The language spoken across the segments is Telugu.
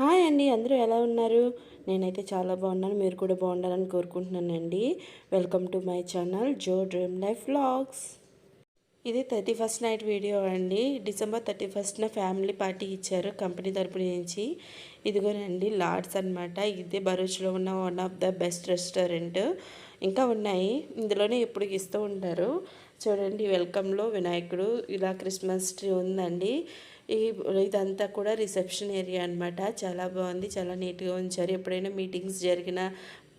హాయ్ అండి, అందరూ ఎలా ఉన్నారు? నేనైతే చాలా బాగున్నాను. మీరు కూడా బాగుండాలని కోరుకుంటున్నానండి. Welcome to my channel Jo dream life vlogs. ఇది 31st నైట్ వీడియో అండి. డిసెంబర్ 31st ఫ్యామిలీ పార్టీ ఇచ్చారు కంపెనీ తరపు నుంచి. ఇదిగోనండి లాడ్స్ అనమాట. ఇదే భరూచ్లో ఉన్న one of the best restaurant. ఇంకా ఉన్నాయి, ఇందులోనే ఎప్పుడు ఇస్తూ ఉంటారు. చూడండి, వెల్కమ్లో వినాయకుడు, ఇలా క్రిస్మస్ ట్రీ ఉందండి. ఈ ఇదంతా కూడా రిసెప్షన్ ఏరియా అనమాట. చాలా బాగుంది, చాలా నీట్గా ఉంచారు. ఎప్పుడైనా మీటింగ్స్ జరిగిన,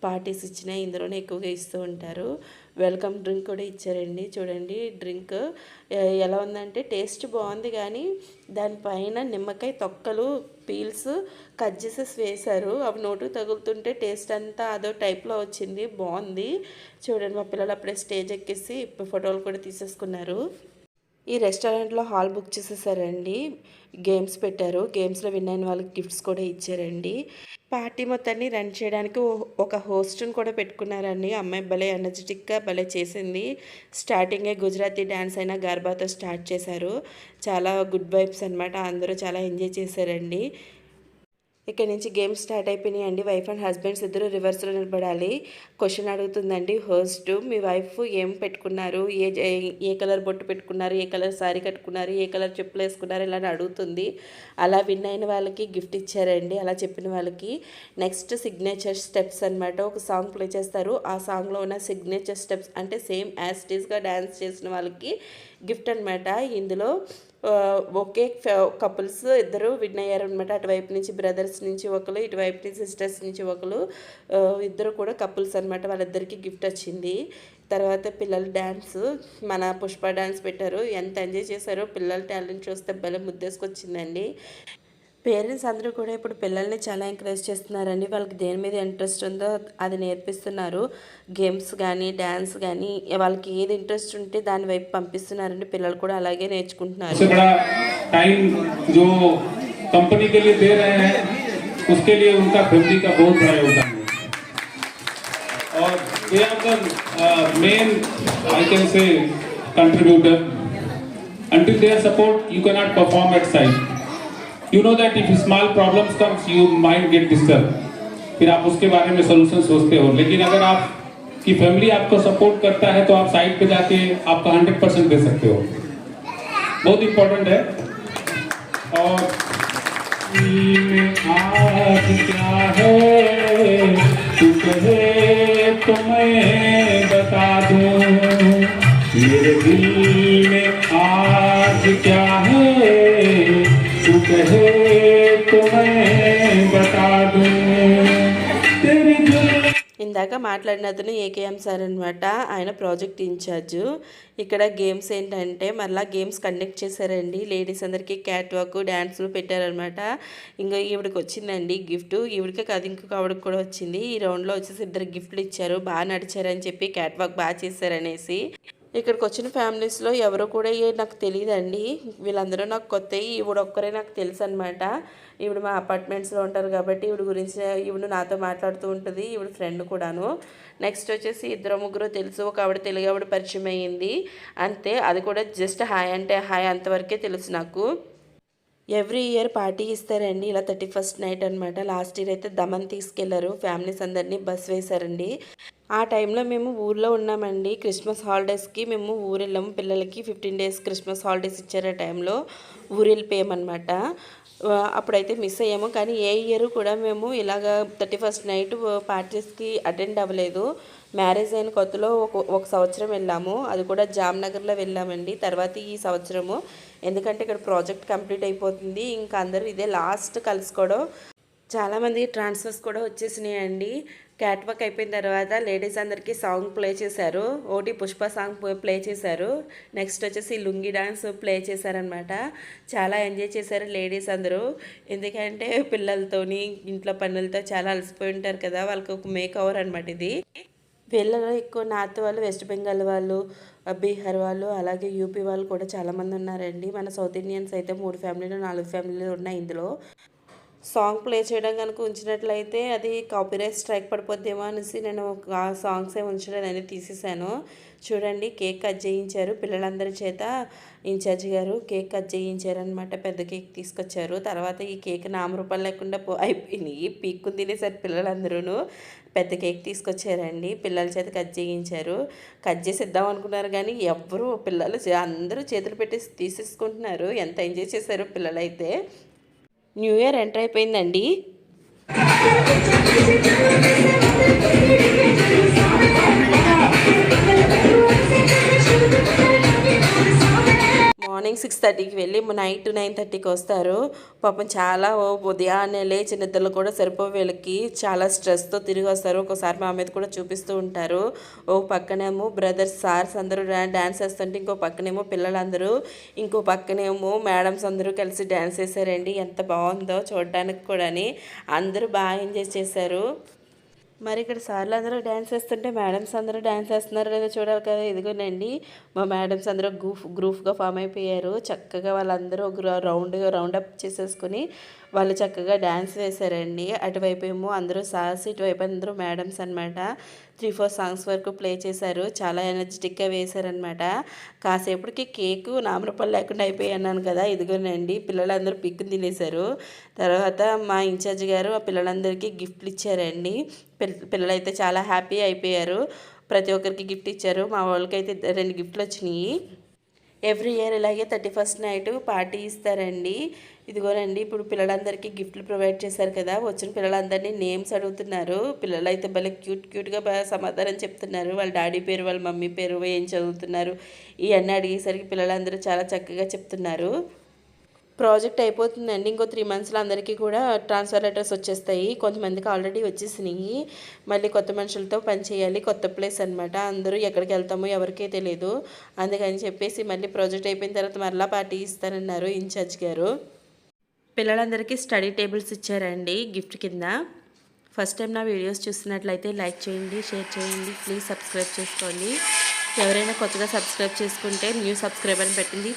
పార్టీస్ ఇచ్చినా ఇందులోనే ఎక్కువగా ఇస్తూ ఉంటారు. వెల్కమ్ డ్రింక్ కూడా ఇచ్చారండి. చూడండి డ్రింక్ ఎలా ఉందంటే టేస్ట్ బాగుంది, కానీ దానిపైన నిమ్మకాయ తొక్కలు పీల్స్ కట్ చేసేసి వేశారు. అవి నోటుకు తగులుతుంటే టేస్ట్ అంతా అదో టైప్లో వచ్చింది, బాగుంది. చూడండి, మా పిల్లలు అప్పుడే స్టేజ్ ఎక్కేసి ఫోటోలు కూడా తీసేసుకున్నారు. ఈ రెస్టారెంట్లో హాల్ బుక్ చేసేసారండి. గేమ్స్ పెట్టారు. గేమ్స్లో విన్ అయిన వాళ్ళకి గిఫ్ట్స్ కూడా ఇచ్చారండి. పార్టీ మొత్తాన్ని రన్ చేయడానికి ఒక హోస్ట్ని కూడా పెట్టుకున్నారండి. అమ్మాయి భలే ఎనర్జెటిక్గా భలే చేసింది. స్టార్టింగే గుజరాతీ డ్యాన్స్ అయినా గర్బాతో స్టార్ట్ చేశారు. చాలా గుడ్ వైబ్స్ అనమాట. అందరూ చాలా ఎంజాయ్ చేశారండి. ఇక్కడ నుంచి గేమ్స్ స్టార్ట్ అయిపోయినాయండి. వైఫ్ అండ్ హస్బెండ్స్ ఇద్దరు రివర్స్లో నిలబడాలి. క్వశ్చన్ అడుగుతుందండి హోస్ట్, మీ వైఫ్ ఏం పెట్టుకున్నారు, ఏ కలర్ బొట్టు పెట్టుకున్నారు, ఏ కలర్ శారీ కట్టుకున్నారు, ఏ కలర్ చెప్పులు వేసుకున్నారు, ఇలా అడుగుతుంది. అలా విన్ అయిన వాళ్ళకి గిఫ్ట్ ఇచ్చారండి. అలా చెప్పిన వాళ్ళకి నెక్స్ట్ సిగ్నేచర్ స్టెప్స్ అనమాట. ఒక సాంగ్ ప్లే చేస్తారు. ఆ సాంగ్లో ఉన్న సిగ్నేచర్ స్టెప్స్ అంటే సేమ్ యాజ్ ఇట్ ఈస్గా డ్యాన్స్ చేసిన వాళ్ళకి గిఫ్ట్ అనమాట. ఇందులో ఒకే కపుల్స్ ఇద్దరు విన్ అయ్యారనమాట. అటువైపు నుంచి బ్రదర్స్ నుంచి ఒకరు, ఇటువైపు నుంచి సిస్టర్స్ నుంచి ఒకరు, ఇద్దరు కూడా కపుల్స్ అనమాట. వాళ్ళిద్దరికి గిఫ్ట్ వచ్చింది. తర్వాత పిల్లలు డ్యాన్స్, మన పుష్ప డ్యాన్స్ పెట్టారు. ఎంత ఎంజాయ్ చేశారో, పిల్లల టాలెంట్ చూస్తే భలే ముద్దేసుకొచ్చిందండి. పేరెంట్స్ అందరూ కూడా ఇప్పుడు పిల్లల్ని చాలా ఎంకరేజ్ చేస్తున్నారండి. వాళ్ళకి దేని మీద ఇంట్రెస్ట్ ఉందో అది నేర్పిస్తున్నారు. గేమ్స్ కానీ డ్యాన్స్ కానీ వాళ్ళకి ఏది ఇంట్రెస్ట్ ఉంటే దాని వైపు పంపిస్తున్నారండి. పిల్లలు కూడా అలాగే నేర్చుకుంటున్నారు. Until their support, you cannot perform at site. You know that if small problems comes, you mind get disturbed. फिर आप उसके बारे में सोल्यूशन सोचते हो. लेकिन अगर आप की फैमिली आपको सपोर्ट करता है तो आप साइड पे जाके आपका 100% दे सकते हो. बहुत इम्पोर्टेंट है. और आज क्या है तू कहे तो मैं बता दूं. मेरे दिल में आज क्या है तू कहे तो मैं बता दूं. तेरी दिल. ఇందాక మాట్లాడిన అతను ఏకేఎం సార్ అనమాట. ఆయన ప్రాజెక్ట్ ఇన్ఛార్జు. ఇక్కడ గేమ్స్ ఏంటంటే మళ్ళీ గేమ్స్ కండక్ట్ చేశారండి. లేడీస్ అందరికీ క్యాట్ వాక్ డ్యాన్సులు పెట్టారనమాట. ఇంకా ఈవిడికి వచ్చిందండి గిఫ్ట్. ఈవిడికే కాదు, ఇంకొక ఆవిడకి కూడా వచ్చింది. ఈ రౌండ్లో వచ్చేసి ఇద్దరు గిఫ్ట్లు ఇచ్చారు. బాగా నడిచారని చెప్పి, క్యాట్ వాక్ బాగా చేశారనేసి. ఇక్కడికి వచ్చిన ఫ్యామిలీస్లో ఎవరు కూడా నాకు తెలియదండి. వీళ్ళందరూ నాకు కొత్త. ఈవిడ ఒక్కరే నాకు తెలుసు అనమాట. ఈవిడ మా అపార్ట్మెంట్స్లో ఉంటారు కాబట్టి ఈవిడ గురించి ఈవిడ నాతో మాట్లాడుతూ ఉంటుంది. ఈవిడ ఫ్రెండ్ కూడాను. నెక్స్ట్ వచ్చేసి ఇద్దరు ముగ్గురు తెలుసు. ఒక ఆవిడ తెలుగు ఆవిడ పరిచయం అయ్యింది అంతే. అది కూడా జస్ట్ హాయ్ అంటే హాయ్ అంతవరకే తెలుసు నాకు. ఎవ్రీ ఇయర్ పార్టీ ఇస్తారండి ఇలా 31st నైట్ అనమాట. లాస్ట్ ఇయర్ అయితే దమన్ తీసుకెళ్లారు. ఫ్యామిలీస్ అందరినీ బస్ వేశారండి. ఆ టైంలో మేము ఊర్లో ఉన్నామండి. క్రిస్మస్ హాలిడేస్కి మేము ఊరు వెళ్ళాము. పిల్లలకి 15 days క్రిస్మస్ హాలిడేస్ ఇచ్చారు. ఆ టైంలో ఊరు వెళ్ళిపోయామన్నమాట. అప్పుడైతే మిస్ అయ్యాము. కానీ ఏ ఇయర్ కూడా మేము ఇలాగ 31st నైట్ పార్టీస్కి అటెండ్ అవ్వలేదు. మ్యారేజ్ అయిన కొత్తలో ఒక సంవత్సరం వెళ్ళాము. అది కూడా జామ్నగర్లో వెళ్ళామండి. తర్వాత ఈ సంవత్సరము, ఎందుకంటే ఇక్కడ ప్రాజెక్ట్ కంప్లీట్ అయిపోతుంది. ఇంకా అందరూ ఇదే లాస్ట్ కలుసుకోవడం. చాలామంది ట్రాన్స్ఫర్స్ కూడా వచ్చేసినాయండి. క్యాట్ వాక్ అయిపోయిన తర్వాత లేడీస్ అందరికీ సాంగ్ ప్లే చేశారు. ఓటి పుష్ప సాంగ్ ప్లే చేశారు. నెక్స్ట్ వచ్చేసి లుంగి డాన్స్ ప్లే చేశారనమాట. చాలా ఎంజాయ్ చేశారు లేడీస్ అందరూ. ఎందుకంటే పిల్లలతోని ఇంట్లో పనులతో చాలా అలసిపోయి ఉంటారు కదా, వాళ్ళకి ఒక మేక్ ఓవర్ అనమాట ఇది. వీళ్ళలో ఎక్కువ నార్త్ వాళ్ళు, వెస్ట్ బెంగాల్ వాళ్ళు, బీహార్ వాళ్ళు, అలాగే యూపీ వాళ్ళు కూడా చాలామంది ఉన్నారండి. మన సౌత్ ఇండియన్స్ అయితే 3 ఫ్యామిలీలు 4 ఫ్యామిలీలు ఉన్నాయి ఇందులో. సాంగ్ ప్లే చేయడం కనుక ఉంచినట్లయితే అది కాపీరైట్ స్ట్రైక్ పడిపోద్దేమో అనేసి నేను ఆ సాంగ్స్ ఏమి ఉంచడం అనేది తీసేసాను. చూడండి కేక్ కట్ చేయించారు పిల్లలందరి చేత. ఇన్ఛార్జ్ గారు కేక్ కట్ చేయించారనమాట. పెద్ద కేక్ తీసుకొచ్చారు. తర్వాత ఈ కేక్ నామరూపాలు లేకుండా అయిపోయినాయి. పీక్కు తినేసారు పిల్లలందరూ. పెద్ద కేక్ తీసుకొచ్చారండి. పిల్లల చేత కట్ చేయించారు. కట్ చేసి ఇద్దాం అనుకున్నారు కానీ ఎవ్వరూ పిల్లలు అందరూ చేతులు పెట్టి తీసేసుకుంటున్నారు. ఎంత ఎంజాయ్ చేశారు పిల్లలైతే. న్యూ ఇయర్ ఎంటర్ అయిపోయిందండి. మార్నింగ్ 6:30కి వెళ్ళి నైట్ 9:30కి వస్తారు. పాపం చాలా ఉదయాన్నే లేచి నిద్రలు కూడా సరిపోవు వీళ్ళకి. చాలా స్ట్రెస్తో తిరిగి వస్తారు. ఒకసారి మా మీద కూడా చూపిస్తూ ఉంటారు. ఓ పక్కనేమో బ్రదర్స్ సార్స్ అందరూ డ్యాన్స్ వేస్తుంటే ఇంకో పక్కనేమో పిల్లలందరూ, ఇంకో పక్కనేమో మేడమ్స్ అందరూ కలిసి డ్యాన్స్ వేసారండి. ఎంత బాగుందో చూడడానికి కూడా. అందరూ బాగా ఎంజాయ్ చేశారు. మరి ఇక్కడ సార్లు అందరూ డ్యాన్స్ వేస్తుంటే మేడమ్స్ అందరూ డ్యాన్స్ వేస్తున్నారో లేదో చూడాలి కదా. ఇదిగోనండి మా మేడమ్స్ అందరూ గ్రూప్గా ఫామ్ అయిపోయారు. చక్కగా వాళ్ళందరూ రౌండప్ చేసేసుకుని వాళ్ళు చక్కగా డ్యాన్స్ వేశారండి. అటువైపు ఏమో అందరూ సార్స్, ఇటువైపు అందరూ మేడమ్స్ అనమాట. 3-4 సాంగ్స్ వరకు ప్లే చేశారు. చాలా ఎనర్జెటిక్గా వేశారనమాట. కాసేపటికి కేకు నామరూపాలు లేకుండా అయిపోయి అన్నాను కదా. ఇదిగోనండి పిల్లలందరూ పిక్కుని తినేశారు. తర్వాత మా ఇన్ఛార్జ్ గారు ఆ పిల్లలందరికీ గిఫ్ట్లు ఇచ్చారండి. పిల్లలైతే చాలా హ్యాపీ అయిపోయారు. ప్రతి ఒక్కరికి గిఫ్ట్ ఇచ్చారు. మా వాళ్ళకైతే 2 గిఫ్ట్లు వచ్చినాయి. ఎవ్రీ ఇయర్ ఇలాగే 31st నైట్ పార్టీ ఇస్తారండి. ఇదిగోనండి ఇప్పుడు పిల్లలందరికీ గిఫ్ట్లు ప్రొవైడ్ చేశారు కదా. వచ్చిన పిల్లలందరినీ నేమ్స్ అడుగుతున్నారు. పిల్లలైతే భలే క్యూట్గా బాగా సమాధానం చెప్తున్నారు. వాళ్ళ డాడీ పేరు, వాళ్ళ మమ్మీ పేరు, ఏం చదువుతున్నారు ఇవన్నీ అడిగేసరికి పిల్లలందరూ చాలా చక్కగా చెప్తున్నారు. ప్రాజెక్ట్ అయిపోతుందండి. ఇంకో 3 మంత్స్లో అందరికీ కూడా ట్రాన్స్ఫర్ లెటర్స్ వచ్చేస్తాయి. కొంతమందికి ఆల్రెడీ వచ్చేసినాయి. మళ్ళీ కొత్త మనుషులతో పని చేయాలి. కొత్త ప్లేస్ అనమాట. అందరూ ఎక్కడికి వెళ్తామో ఎవరికీ తెలియదు. అందుకని చెప్పేసి మళ్ళీ ప్రాజెక్ట్ అయిపోయిన తర్వాత మరలా పార్టీ ఇస్తానన్నారు ఇన్ఛార్జ్ గారు. పిల్లలందరికీ స్టడీ టేబుల్స్ ఇచ్చారండి గిఫ్ట్ కింద. ఫస్ట్ టైం నా వీడియోస్ చూస్తున్నట్లయితే లైక్ చేయండి, షేర్ చేయండి, ప్లీజ్ సబ్స్క్రైబ్ చేసుకోండి. ఎవరైనా కొత్తగా సబ్స్క్రైబ్ చేసుకుంటే న్యూ సబ్స్క్రైబర్ అని పెట్టింది